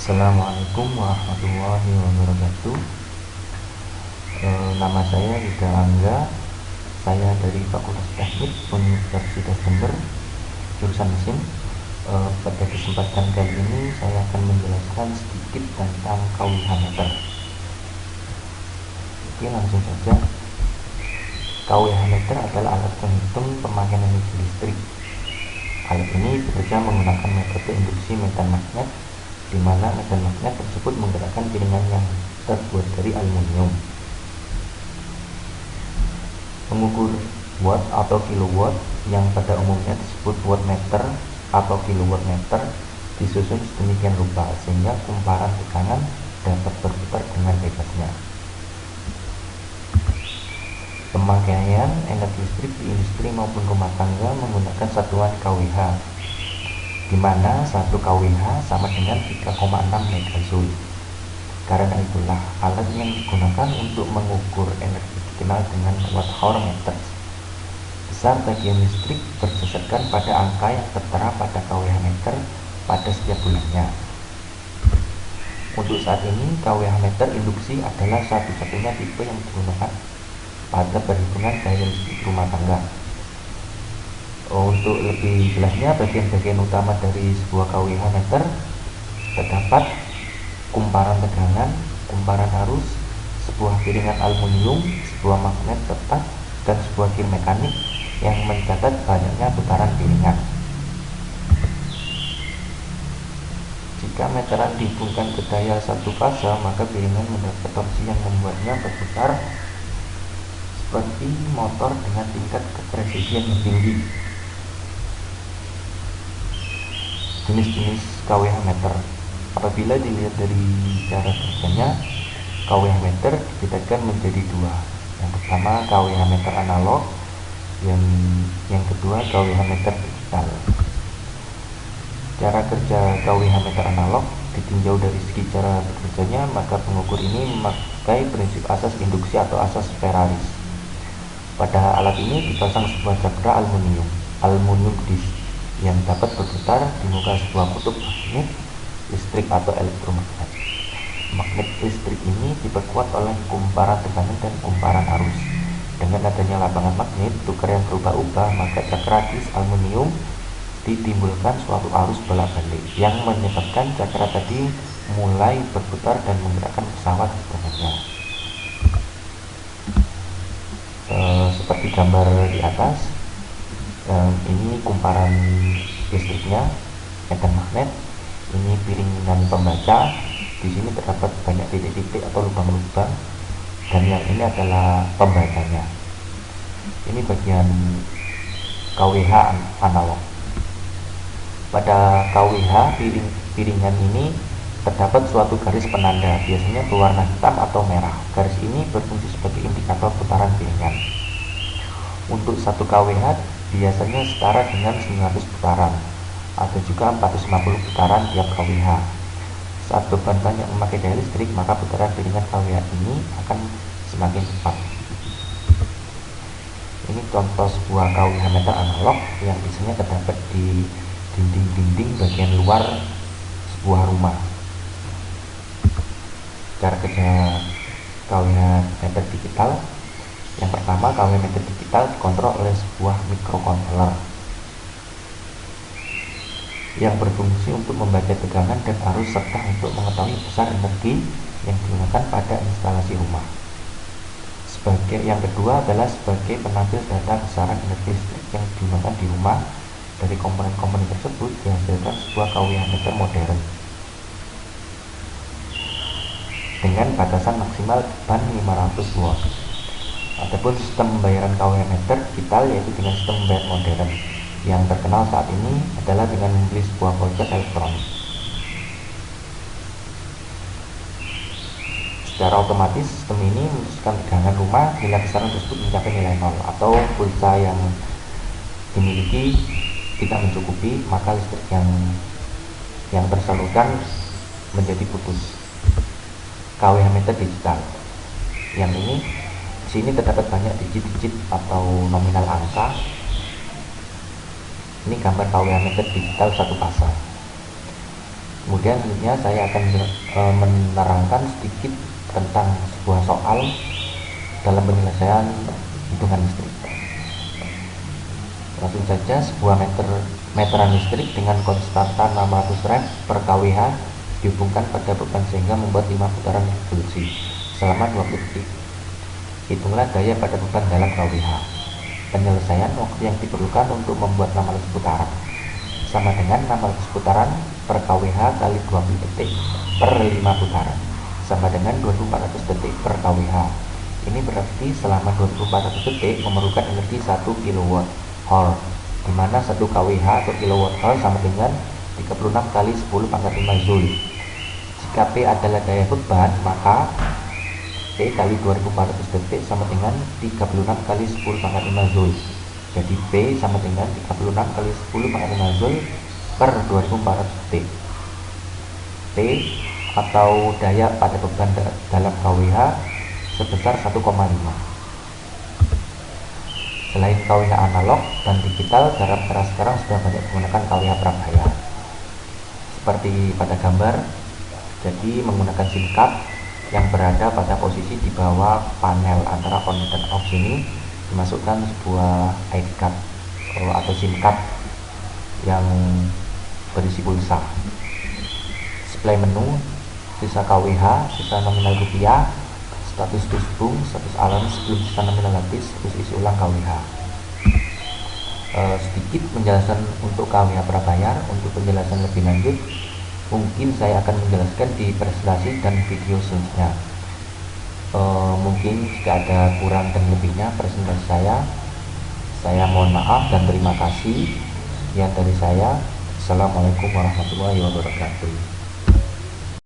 Assalamualaikum warahmatullahi wabarakatuh. Nama saya Yuda Angga. Saya dari Fakultas Teknik Universitas Jember, jurusan mesin. Pada kesempatan kali ini saya akan menjelaskan sedikit tentang KWH meter. Oke, langsung saja. KWH meter adalah alat penghitung pemakaian energi listrik. Alat ini bekerja menggunakan metode induksi medan magnet, di mana medan magnet tersebut menggerakkan piringan yang terbuat dari aluminium. Mengukur watt atau kilowatt yang pada umumnya disebut wattmeter atau kilowattmeter disusun sedemikian rupa sehingga kumparan tekanan dapat berputar dengan bebasnya. Pemakaian energi listrik di industri maupun rumah tangga menggunakan satuan kWh, di mana 1 kWh sama dengan 3,6 megajoule. Karena itulah alat yang digunakan untuk mengukur energi dikenal dengan watt-hour meter. Besar bagian listrik berdasarkan pada angka yang tertera pada kWh meter pada setiap bulannya. Untuk saat ini, kWh meter induksi adalah satu-satunya tipe yang digunakan pada perhitungan daya listrik rumah tangga. Untuk lebih jelasnya, bagian-bagian utama dari sebuah kWh meter terdapat kumparan tegangan, kumparan arus, sebuah piringan aluminium, sebuah magnet tetap, dan sebuah gear mekanik yang mencatat banyaknya putaran piringan. Jika meteran dihubungkan ke daya satu fase, maka piringan mendapat torsi yang membuatnya berputar seperti motor dengan tingkat kepresisian yang tinggi. Jenis-jenis kWh meter. Apabila dilihat dari cara kerjanya, kWh meter dibedakan menjadi dua. Yang pertama kWh meter analog, yang kedua kWh meter digital. Cara kerja kWh meter analog ditinjau dari segi cara bekerjanya, maka pengukur ini memakai prinsip asas induksi atau asas Fararis. Pada alat ini dipasang sebuah cakra aluminium disk yang dapat berputar di muka sebuah kutub magnet listrik atau elektromagnet. Magnet listrik ini diperkuat oleh kumparan tegangan dan kumparan arus. Dengan adanya lapangan magnet tukar yang berubah-ubah, maka cakra disk aluminium ditimbulkan suatu arus bolak-balik yang menyebabkan cakra tadi mulai berputar dan menggerakkan pesawat di tengahnya. Seperti gambar di atas, ini kumparan listriknya, medan magnet, ini piringan pembaca. Di sini terdapat banyak titik-titik atau lubang-lubang, dan yang ini adalah pembacanya. Ini bagian kWh analog. Pada kWh piringan ini terdapat suatu garis penanda, biasanya berwarna hitam atau merah. Garis ini berfungsi sebagai indikator putaran piringan. Untuk 1 kWh biasanya setara dengan 900 putaran, atau juga 450 putaran tiap kWh. Saat beban banyak memakai daya listrik, maka putaran piringan kWh ini akan semakin cepat. Ini contoh sebuah kWh meter analog yang biasanya terdapat di dinding-dinding bagian luar sebuah rumah. Cara kerja kWh meter digital. Yang pertama, kWh meter digital dikontrol oleh sebuah microcontroller yang berfungsi untuk membaca tegangan dan arus serta untuk mengetahui besar energi yang digunakan pada instalasi rumah. Yang kedua adalah sebagai penampil data besaran energi listrik yang digunakan di rumah. Dari komponen-komponen tersebut dihasilkan sebuah kWh meter modern dengan batasan maksimal beban 500 watt. Adapun sistem pembayaran kWh meter digital yaitu dengan sistem pembayaran modern. Yang terkenal saat ini adalah dengan membeli sebuah voucher elektronik. Secara otomatis sistem ini memutuskan tegangan rumah bila besaran tersebut mencapai nilai 0 atau pulsa yang dimiliki tidak mencukupi, maka listrik yang tersalurkan menjadi putus. kWh meter digital yang ini, di sini terdapat banyak digit-digit atau nominal angka. Ini gambar kWh meter digital satu pasang. Kemudian selanjutnya saya akan menerangkan sedikit tentang sebuah soal dalam penyelesaian hitungan listrik. Langsung saja, sebuah meteran listrik dengan konstanta 600 ref per kWh dihubungkan pada beban sehingga membuat 5 putaran revolusi selama 20 detik. Hitunglah daya pada beban dalam kWh. Penyelesaian waktu yang diperlukan untuk membuat 600 putaran sama dengan 600 putaran per kWh kali 20 detik per 5 putaran sama dengan 2400 detik per kWh. Ini berarti selama 2400 detik memerlukan energi 1 kWh, di mana 1 kWh atau kWh sama dengan 36 kali 10 pangkat 5 Joule. Jika P adalah daya beban, maka P kali 2400 detik sama dengan 36 kali 10 pangkat 5 Joule. Jadi P sama dengan 36 kali 10 pangkat 5 Joule per 2400 detik. P atau daya pada beban dalam kWh sebesar 1,5. Selain kWh analog dan digital, dalam era sekarang sudah banyak menggunakan kWh prabayar. Seperti pada gambar, jadi menggunakan SIM card yang berada pada posisi di bawah panel antara on dan off sini, dimasukkan sebuah ID card atau SIM card yang berisi pulsa. Display menu, sisa kWh, sisa nominal rupiah, status dusbung, status alarm sebelum sisa nominal habis, terus isi ulang kWh. Sedikit penjelasan untuk kWh prabayar. Untuk penjelasan lebih lanjut mungkin saya akan menjelaskan di presentasi dan video selanjutnya. Mungkin jika ada kurang dan lebihnya presentasi saya mohon maaf dan terima kasih. Sekian dari saya. Assalamualaikum warahmatullahi wabarakatuh.